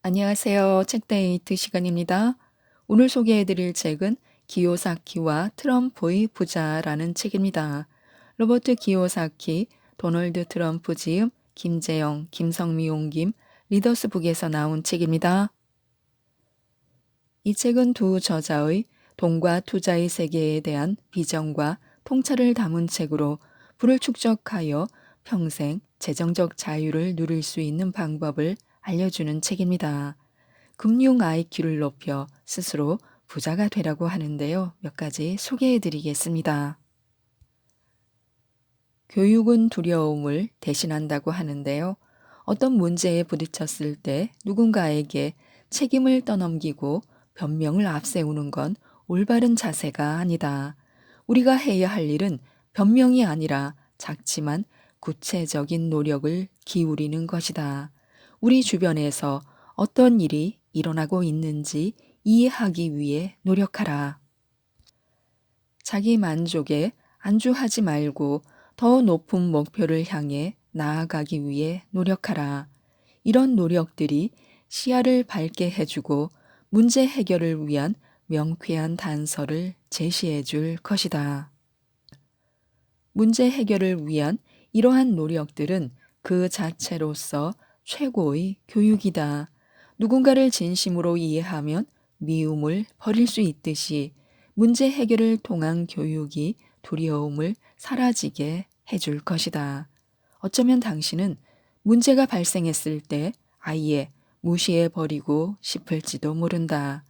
안녕하세요. 책데이트 시간입니다. 오늘 소개해드릴 책은 기요사키와 트럼프의 부자라는 책입니다. 로버트 기요사키, 도널드 트럼프 지음, 김재영, 김성미 옮김, 리더스북에서 나온 책입니다. 이 책은 두 저자의 돈과 투자의 세계에 대한 비전과 통찰을 담은 책으로 부를 축적하여 평생 재정적 자유를 누릴 수 있는 방법을 알려주는 책입니다. 금융 IQ를 높여 스스로 부자가 되라고 하는데요. 몇 가지 소개해 드리겠습니다. 교육은 두려움을 대신한다고 하는데요. 어떤 문제에 부딪혔을 때 누군가에게 책임을 떠넘기고 변명을 앞세우는 건 올바른 자세가 아니다. 우리가 해야 할 일은 변명이 아니라 작지만 구체적인 노력을 기울이는 것이다. 우리 주변에서 어떤 일이 일어나고 있는지 이해하기 위해 노력하라. 자기 만족에 안주하지 말고 더 높은 목표를 향해 나아가기 위해 노력하라. 이런 노력들이 시야를 밝게 해주고 문제 해결을 위한 명쾌한 단서를 제시해 줄 것이다. 문제 해결을 위한 이러한 노력들은 그 자체로서 최고의 교육이다. 누군가를 진심으로 이해하면 미움을 버릴 수 있듯이 문제 해결을 통한 교육이 두려움을 사라지게 해줄 것이다. 어쩌면 당신은 문제가 발생했을 때 아예 무시해 버리고 싶을지도 모른다.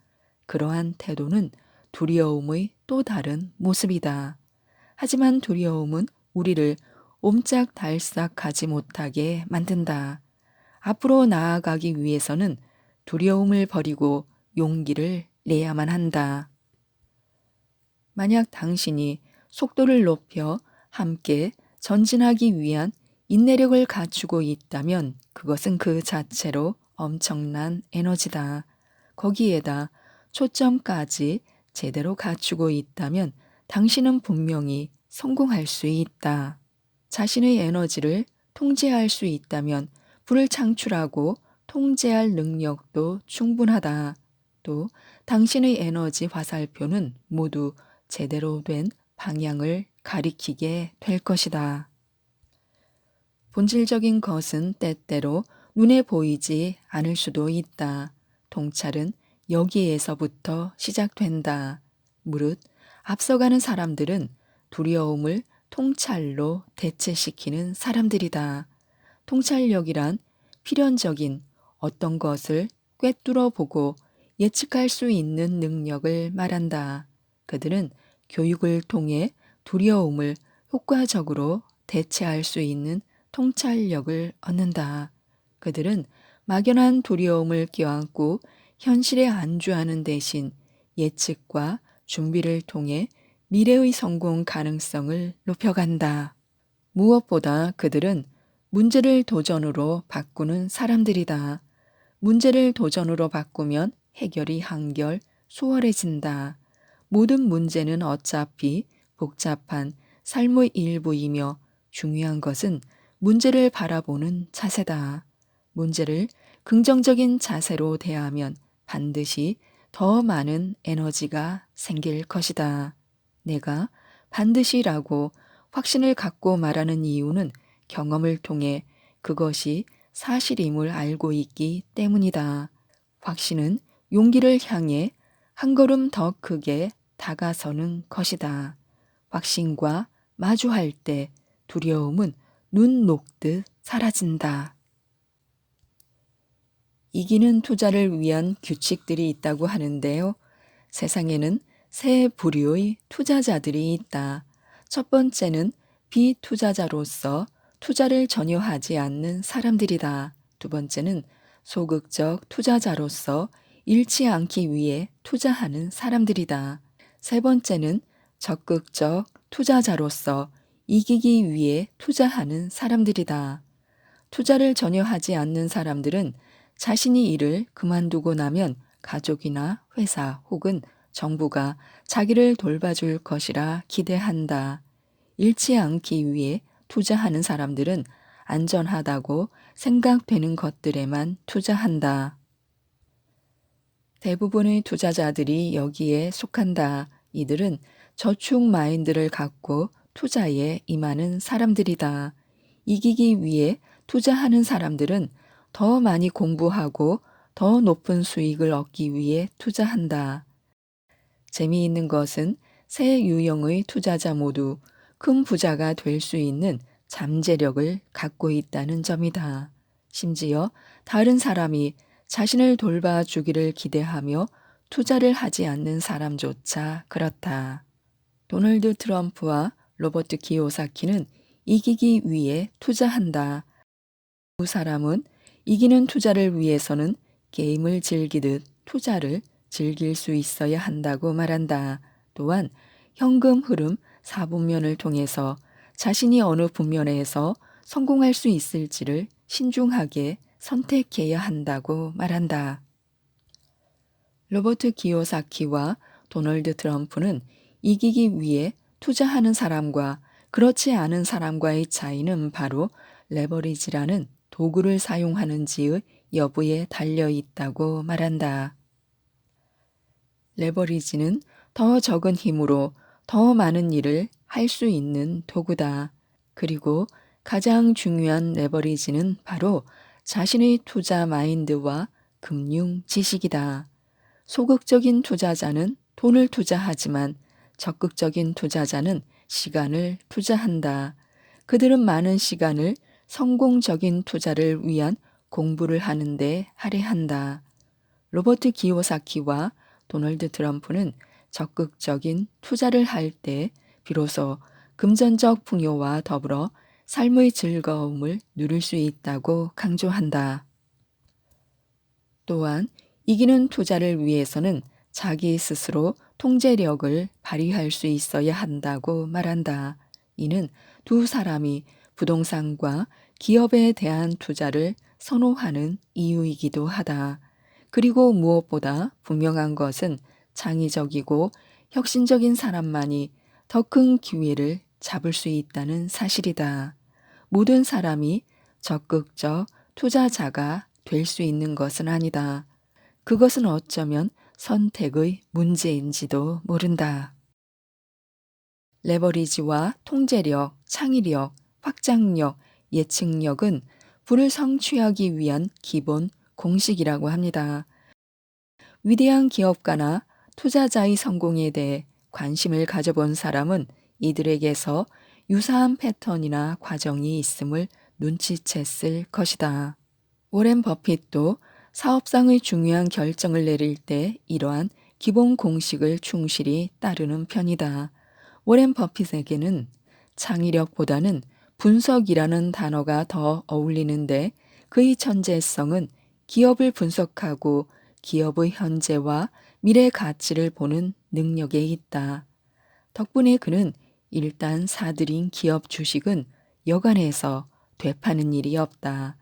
그러한 태도는 두려움의 또 다른 모습이다. 하지만 두려움은 우리를 옴짝달싹하지 못하게 만든다. 앞으로 나아가기 위해서는 두려움을 버리고 용기를 내야만 한다. 만약 당신이 속도를 높여 함께 전진하기 위한 인내력을 갖추고 있다면 그것은 그 자체로 엄청난 에너지다. 거기에다 초점까지 제대로 갖추고 있다면 당신은 분명히 성공할 수 있다. 자신의 에너지를 통제할 수 있다면 불을 창출하고 통제할 능력도 충분하다. 또 당신의 에너지 화살표는 모두 제대로 된 방향을 가리키게 될 것이다. 본질적인 것은 때때로 눈에 보이지 않을 수도 있다. 통찰은 여기에서부터 시작된다. 무릇 앞서가는 사람들은 두려움을 통찰로 대체시키는 사람들이다. 통찰력이란 필연적인 어떤 것을 꿰뚫어 보고 예측할 수 있는 능력을 말한다. 그들은 교육을 통해 두려움을 효과적으로 대체할 수 있는 통찰력을 얻는다. 그들은 막연한 두려움을 껴안고 현실에 안주하는 대신 예측과 준비를 통해 미래의 성공 가능성을 높여간다. 무엇보다 그들은 문제를 도전으로 바꾸는 사람들이다. 문제를 도전으로 바꾸면 해결이 한결 수월해진다. 모든 문제는 어차피 복잡한 삶의 일부이며 중요한 것은 문제를 바라보는 자세다. 문제를 긍정적인 자세로 대하면 반드시 더 많은 에너지가 생길 것이다. 내가 반드시라고 확신을 갖고 말하는 이유는 경험을 통해 그것이 사실임을 알고 있기 때문이다. 확신은 용기를 향해 한 걸음 더 크게 다가서는 것이다. 확신과 마주할 때 두려움은 눈 녹듯 사라진다. 이기는 투자를 위한 규칙들이 있다고 하는데요. 세상에는 세 부류의 투자자들이 있다. 첫 번째는 비투자자로서 투자를 전혀 하지 않는 사람들이다. 두 번째는 소극적 투자자로서 잃지 않기 위해 투자하는 사람들이다. 세 번째는 적극적 투자자로서 이기기 위해 투자하는 사람들이다. 투자를 전혀 하지 않는 사람들은 자신이 일을 그만두고 나면 가족이나 회사 혹은 정부가 자기를 돌봐줄 것이라 기대한다. 잃지 않기 위해 투자하는 사람들은 안전하다고 생각되는 것들에만 투자한다. 대부분의 투자자들이 여기에 속한다. 이들은 저축 마인드를 갖고 투자에 임하는 사람들이다. 이기기 위해 투자하는 사람들은 더 많이 공부하고 더 높은 수익을 얻기 위해 투자한다. 재미있는 것은 세 유형의 투자자 모두 큰 부자가 될 수 있는 잠재력을 갖고 있다는 점이다. 심지어 다른 사람이 자신을 돌봐주기를 기대하며 투자를 하지 않는 사람조차 그렇다. 도널드 트럼프와 로버트 키요사키는 이기기 위해 투자한다. 두 사람은 이기는 투자를 위해서는 게임을 즐기듯 투자를 즐길 수 있어야 한다고 말한다. 또한 현금 흐름 4분면을 통해서 자신이 어느 분면에서 성공할 수 있을지를 신중하게 선택해야 한다고 말한다. 로버트 키요사키와 도널드 트럼프는 이기기 위해 투자하는 사람과 그렇지 않은 사람과의 차이는 바로 레버리지라는 도구를 사용하는지의 여부에 달려 있다고 말한다. 레버리지는 더 적은 힘으로 더 많은 일을 할 수 있는 도구다. 그리고 가장 중요한 레버리지는 바로 자신의 투자 마인드와 금융 지식이다. 소극적인 투자자는 돈을 투자하지만 적극적인 투자자는 시간을 투자한다. 그들은 많은 시간을 성공적인 투자를 위한 공부를 하는데 할애한다. 로버트 키요사키와 도널드 트럼프는 적극적인 투자를 할 때 비로소 금전적 풍요와 더불어 삶의 즐거움을 누릴 수 있다고 강조한다. 또한 이기는 투자를 위해서는 자기 스스로 통제력을 발휘할 수 있어야 한다고 말한다. 이는 두 사람이 부동산과 기업에 대한 투자를 선호하는 이유이기도 하다. 그리고 무엇보다 분명한 것은 창의적이고 혁신적인 사람만이 더 큰 기회를 잡을 수 있다는 사실이다. 모든 사람이 적극적 투자자가 될 수 있는 것은 아니다. 그것은 어쩌면 선택의 문제인지도 모른다. 레버리지와 통제력, 창의력, 확장력, 예측력은 부를 성취하기 위한 기본 공식이라고 합니다. 위대한 기업가나 투자자의 성공에 대해 관심을 가져본 사람은 이들에게서 유사한 패턴이나 과정이 있음을 눈치챘을 것이다. 워렌 버핏도 사업상의 중요한 결정을 내릴 때 이러한 기본 공식을 충실히 따르는 편이다. 워렌 버핏에게는 창의력보다는 분석이라는 단어가 더 어울리는데 그의 천재성은 기업을 분석하고 기업의 현재와 미래 가치를 보는 능력에 있다. 덕분에 그는 일단 사들인 기업 주식은 여간해서 되파는 일이 없다.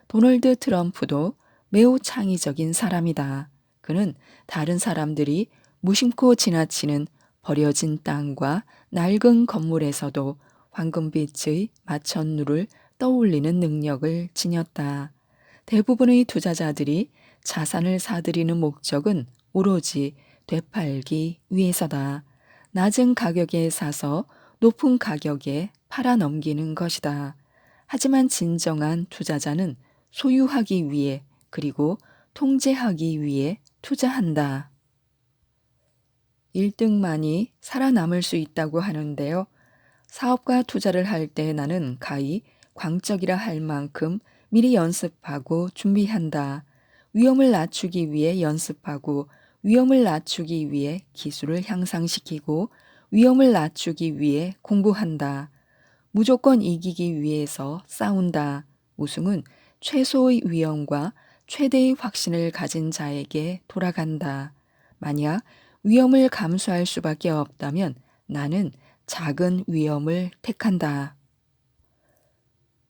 도널드 트럼프도 매우 창의적인 사람이다. 그는 다른 사람들이 무심코 지나치는 버려진 땅과 낡은 건물에서도 황금빛의 마천루를 떠올리는 능력을 지녔다. 대부분의 투자자들이 자산을 사들이는 목적은 오로지 되팔기 위해서다. 낮은 가격에 사서 높은 가격에 팔아 넘기는 것이다. 하지만 진정한 투자자는 소유하기 위해 그리고 통제하기 위해 투자한다. 1등만이 살아남을 수 있다고 하는데요. 사업과 투자를 할 때 나는 가히 광적이라 할 만큼 미리 연습하고 준비한다. 위험을 낮추기 위해 연습하고 위험을 낮추기 위해 기술을 향상시키고 위험을 낮추기 위해 공부한다. 무조건 이기기 위해서 싸운다. 우승은 최소의 위험과 최대의 확신을 가진 자에게 돌아간다. 만약 위험을 감수할 수밖에 없다면 나는 작은 위험을 택한다.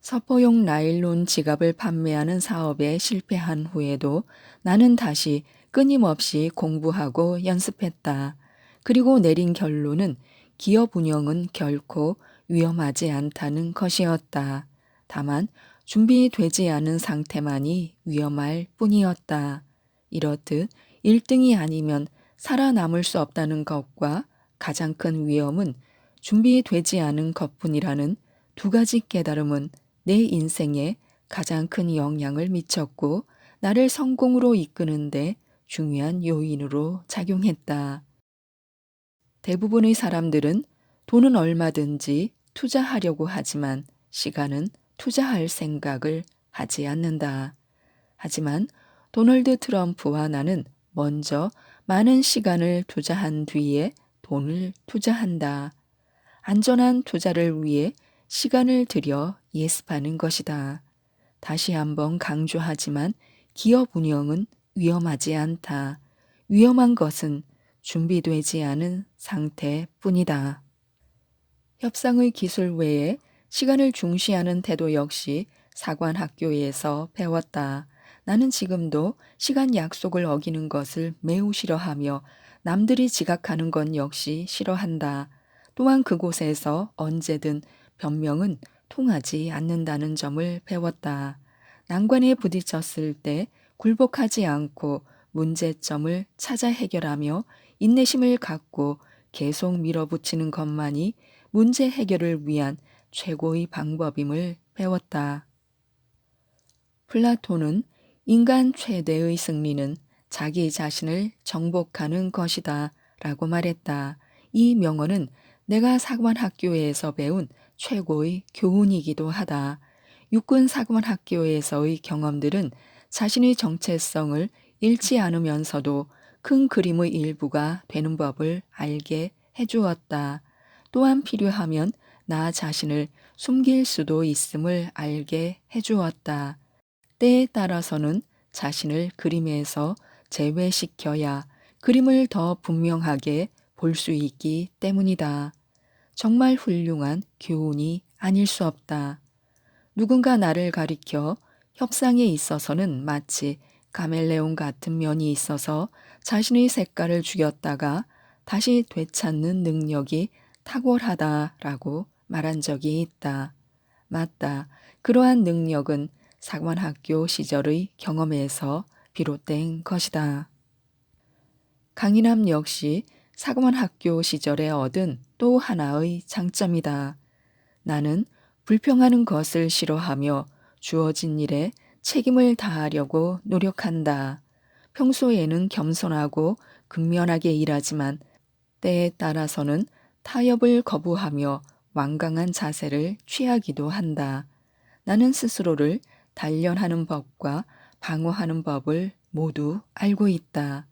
서퍼용 나일론 지갑을 판매하는 사업에 실패한 후에도 나는 다시 끊임없이 공부하고 연습했다. 그리고 내린 결론은 기업 운영은 결코 위험하지 않다는 것이었다. 다만 준비되지 않은 상태만이 위험할 뿐이었다. 이렇듯 1등이 아니면 살아남을 수 없다는 것과 가장 큰 위험은 준비되지 않은 것뿐이라는 두 가지 깨달음은 내 인생에 가장 큰 영향을 미쳤고 나를 성공으로 이끄는데 중요한 요인으로 작용했다. 대부분의 사람들은 돈은 얼마든지 투자하려고 하지만 시간은 투자할 생각을 하지 않는다. 하지만 도널드 트럼프와 나는 먼저 많은 시간을 투자한 뒤에 돈을 투자한다. 안전한 투자를 위해 시간을 들여 예습하는 것이다. 다시 한번 강조하지만 기업 운영은 위험하지 않다. 위험한 것은 준비되지 않은 상태뿐이다. 협상의 기술 외에 시간을 중시하는 태도 역시 사관학교에서 배웠다. 나는 지금도 시간 약속을 어기는 것을 매우 싫어하며 남들이 지각하는 건 역시 싫어한다. 또한 그곳에서 언제든 변명은 통하지 않는다는 점을 배웠다. 난관에 부딪혔을 때 굴복하지 않고 문제점을 찾아 해결하며 인내심을 갖고 계속 밀어붙이는 것만이 문제 해결을 위한 최고의 방법임을 배웠다. 플라톤은 인간 최대의 승리는 자기 자신을 정복하는 것이다 라고 말했다. 이 명언은 내가 사관학교에서 배운 최고의 교훈이기도 하다. 육군 사관학교에서의 경험들은 자신의 정체성을 잃지 않으면서도 큰 그림의 일부가 되는 법을 알게 해주었다. 또한 필요하면 나 자신을 숨길 수도 있음을 알게 해주었다. 때에 따라서는 자신을 그림에서 제외시켜야 그림을 더 분명하게 볼 수 있기 때문이다. 정말 훌륭한 교훈이 아닐 수 없다. 누군가 나를 가리켜 협상에 있어서는 마치 카멜레온 같은 면이 있어서 자신의 색깔을 죽였다가 다시 되찾는 능력이 탁월하다라고 말한 적이 있다. 맞다. 그러한 능력은 사관학교 시절의 경험에서 비롯된 것이다. 강인함 역시 사관학교 시절에 얻은 또 하나의 장점이다. 나는 불평하는 것을 싫어하며 주어진 일에 책임을 다하려고 노력한다. 평소에는 겸손하고 근면하게 일하지만 때에 따라서는 타협을 거부하며 완강한 자세를 취하기도 한다. 나는 스스로를 단련하는 법과 방어하는 법을 모두 알고 있다.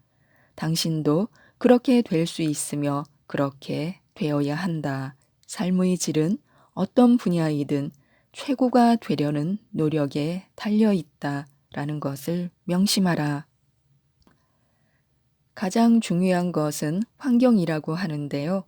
당신도 그렇게 될 수 있으며 그렇게 되어야 한다. 삶의 질은 어떤 분야이든 최고가 되려는 노력에 달려 있다. 라는 것을 명심하라. 가장 중요한 것은 환경이라고 하는데요.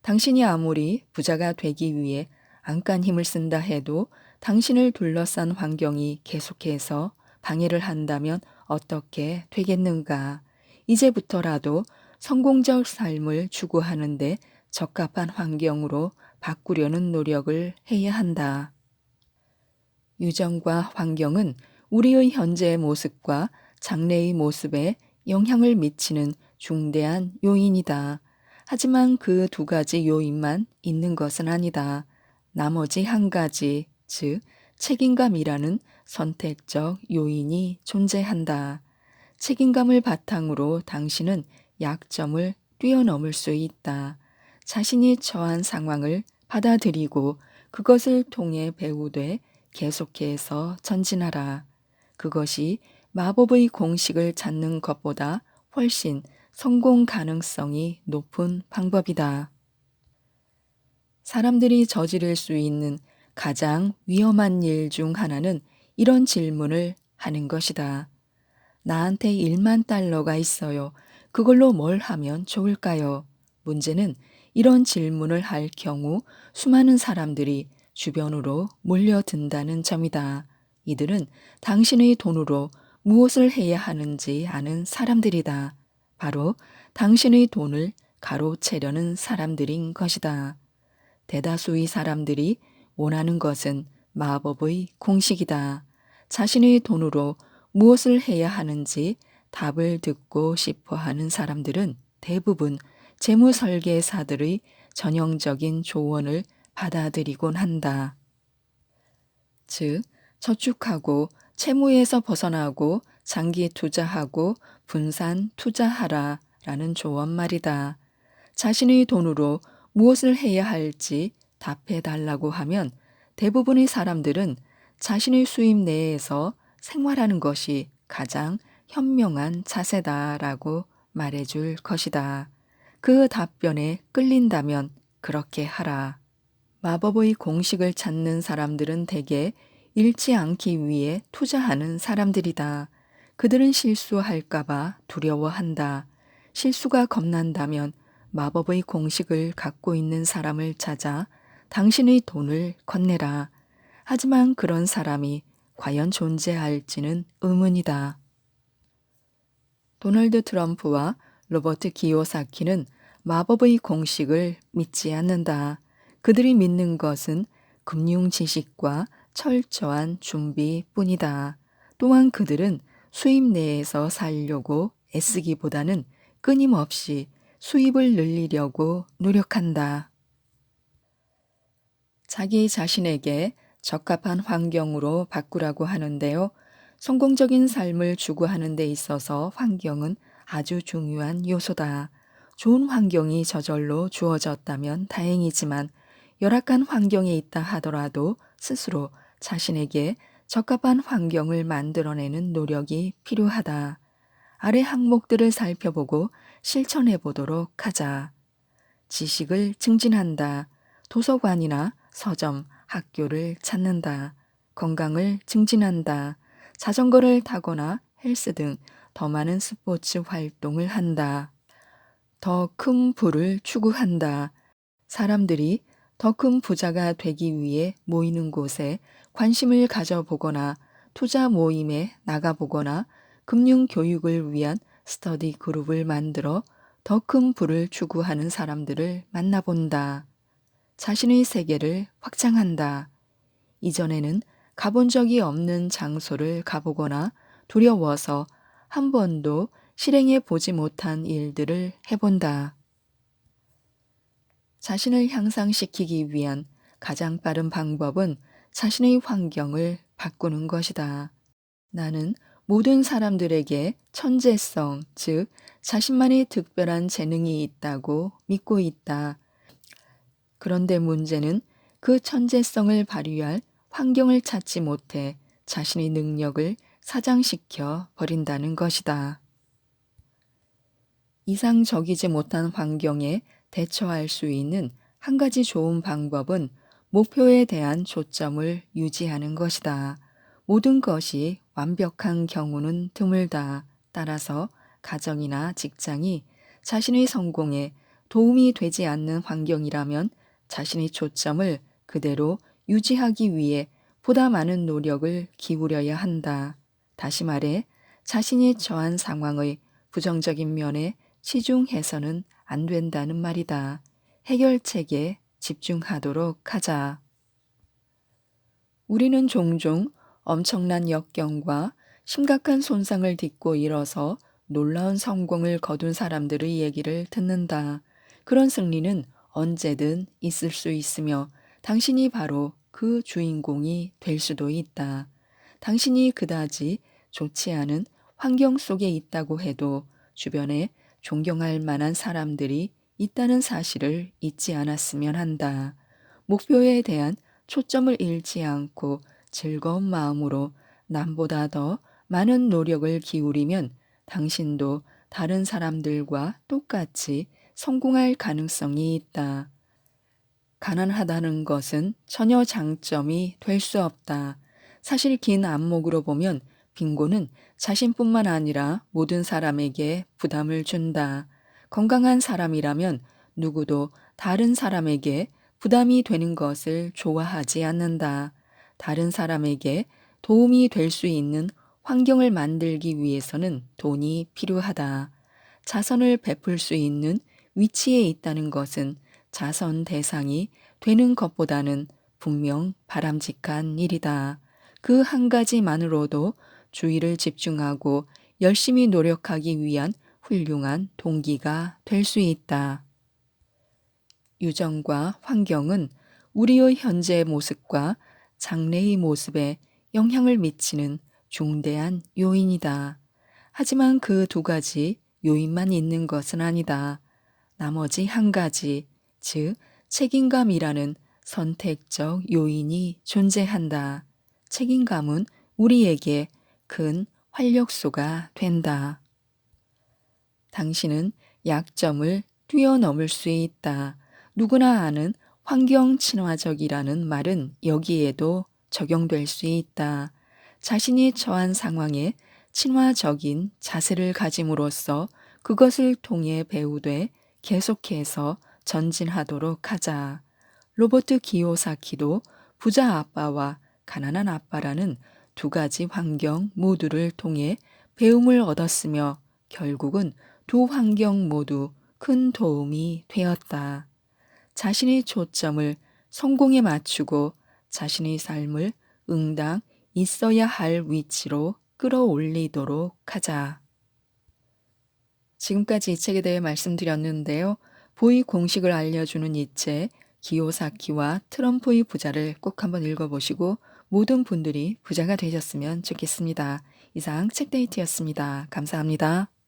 당신이 아무리 부자가 되기 위해 안간 힘을 쓴다 해도 당신을 둘러싼 환경이 계속해서 방해를 한다면 어떻게 되겠는가? 이제부터라도 성공적 삶을 추구하는데 적합한 환경으로 바꾸려는 노력을 해야 한다. 유전과 환경은 우리의 현재의 모습과 장래의 모습에 영향을 미치는 중대한 요인이다. 하지만 그 두 가지 요인만 있는 것은 아니다. 나머지 한 가지, 즉 책임감이라는 선택적 요인이 존재한다. 책임감을 바탕으로 당신은 약점을 뛰어넘을 수 있다. 자신이 처한 상황을 받아들이고 그것을 통해 배우되 계속해서 전진하라. 그것이 마법의 공식을 찾는 것보다 훨씬 성공 가능성이 높은 방법이다. 사람들이 저지를 수 있는 가장 위험한 일 중 하나는 이런 질문을 하는 것이다. 나한테 1만 달러가 있어요. 그걸로 뭘 하면 좋을까요? 문제는 이런 질문을 할 경우 수많은 사람들이 주변으로 몰려든다는 점이다. 이들은 당신의 돈으로 무엇을 해야 하는지 아는 사람들이다. 바로 당신의 돈을 가로채려는 사람들인 것이다. 대다수의 사람들이 원하는 것은 마법의 공식이다. 자신의 돈으로 무엇을 해야 하는지 답을 듣고 싶어 하는 사람들은 대부분 재무설계사들의 전형적인 조언을 받아들이곤 한다. 즉, 저축하고 채무에서 벗어나고 장기 투자하고 분산 투자하라 라는 조언 말이다. 자신의 돈으로 무엇을 해야 할지 답해 달라고 하면 대부분의 사람들은 자신의 수입 내에서 생활하는 것이 가장 현명한 자세다라고 말해줄 것이다. 그 답변에 끌린다면 그렇게 하라. 마법의 공식을 찾는 사람들은 대개 잃지 않기 위해 투자하는 사람들이다. 그들은 실수할까봐 두려워한다. 실수가 겁난다면 마법의 공식을 갖고 있는 사람을 찾아 당신의 돈을 건네라. 하지만 그런 사람이 과연 존재할지는 의문이다. 도널드 트럼프와 로버트 기요사키는 마법의 공식을 믿지 않는다. 그들이 믿는 것은 금융 지식과 철저한 준비뿐이다. 또한 그들은 수입 내에서 살려고 애쓰기보다는 끊임없이 수입을 늘리려고 노력한다. 자기 자신에게 적합한 환경으로 바꾸라고 하는데요. 성공적인 삶을 추구하는 데 있어서 환경은 아주 중요한 요소다. 좋은 환경이 저절로 주어졌다면 다행이지만 열악한 환경에 있다 하더라도 스스로 자신에게 적합한 환경을 만들어내는 노력이 필요하다. 아래 항목들을 살펴보고 실천해 보도록 하자. 지식을 증진한다. 도서관이나 서점, 학교를 찾는다. 건강을 증진한다. 자전거를 타거나 헬스 등 더 많은 스포츠 활동을 한다. 더 큰 부를 추구한다. 사람들이 더 큰 부자가 되기 위해 모이는 곳에 관심을 가져보거나 투자 모임에 나가보거나 금융 교육을 위한 스터디 그룹을 만들어 더 큰 부를 추구하는 사람들을 만나본다. 자신의 세계를 확장한다. 이전에는 가본 적이 없는 장소를 가보거나 두려워서 한 번도 실행해 보지 못한 일들을 해본다. 자신을 향상시키기 위한 가장 빠른 방법은 자신의 환경을 바꾸는 것이다. 나는 모든 사람들에게 천재성, 즉 자신만의 특별한 재능이 있다고 믿고 있다. 그런데 문제는 그 천재성을 발휘할 환경을 찾지 못해 자신의 능력을 사장시켜 버린다는 것이다. 이상적이지 못한 환경에 대처할 수 있는 한 가지 좋은 방법은 목표에 대한 초점을 유지하는 것이다. 모든 것이 완벽한 경우는 드물다. 따라서 가정이나 직장이 자신의 성공에 도움이 되지 않는 환경이라면 자신의 초점을 그대로 유지하기 위해 보다 많은 노력을 기울여야 한다. 다시 말해 자신이 처한 상황의 부정적인 면에 치중해서는 안 된다는 말이다. 해결책에 집중하도록 하자. 우리는 종종 엄청난 역경과 심각한 손상을 딛고 일어서 놀라운 성공을 거둔 사람들의 얘기를 듣는다. 그런 승리는 언제든 있을 수 있으며 당신이 바로 그 주인공이 될 수도 있다. 당신이 그다지 좋지 않은 환경 속에 있다고 해도 주변에 존경할 만한 사람들이 있다는 사실을 잊지 않았으면 한다. 목표에 대한 초점을 잃지 않고 즐거운 마음으로 남보다 더 많은 노력을 기울이면 당신도 다른 사람들과 똑같이 성공할 가능성이 있다. 가난하다는 것은 전혀 장점이 될 수 없다. 사실 긴 안목으로 보면 빈곤은 자신뿐만 아니라 모든 사람에게 부담을 준다. 건강한 사람이라면 누구도 다른 사람에게 부담이 되는 것을 좋아하지 않는다. 다른 사람에게 도움이 될 수 있는 환경을 만들기 위해서는 돈이 필요하다. 자선을 베풀 수 있는 위치에 있다는 것은 자선 대상이 되는 것보다는 분명 바람직한 일이다. 그 한 가지만으로도 주의를 집중하고 열심히 노력하기 위한 훌륭한 동기가 될 수 있다. 유전과 환경은 우리의 현재 모습과 장래의 모습에 영향을 미치는 중대한 요인이다. 하지만 그 두 가지 요인만 있는 것은 아니다. 나머지 한 가지, 즉 책임감이라는 선택적 요인이 존재한다. 책임감은 우리에게 큰 활력소가 된다. 당신은 약점을 뛰어넘을 수 있다. 누구나 아는 환경 친화적이라는 말은 여기에도 적용될 수 있다. 자신이 처한 상황에 친화적인 자세를 가짐으로써 그것을 통해 배우되 계속해서 전진하도록 하자. 로버트 기요사키도 부자 아빠와 가난한 아빠라는 두 가지 환경 모두를 통해 배움을 얻었으며 결국은 두 환경 모두 큰 도움이 되었다. 자신의 초점을 성공에 맞추고 자신의 삶을 응당 있어야 할 위치로 끌어올리도록 하자. 지금까지 이 책에 대해 말씀드렸는데요. 보이 공식을 알려주는 이 책, 기요사키와 트럼프의 부자를 꼭 한번 읽어보시고 모든 분들이 부자가 되셨으면 좋겠습니다. 이상 책데이트였습니다. 감사합니다.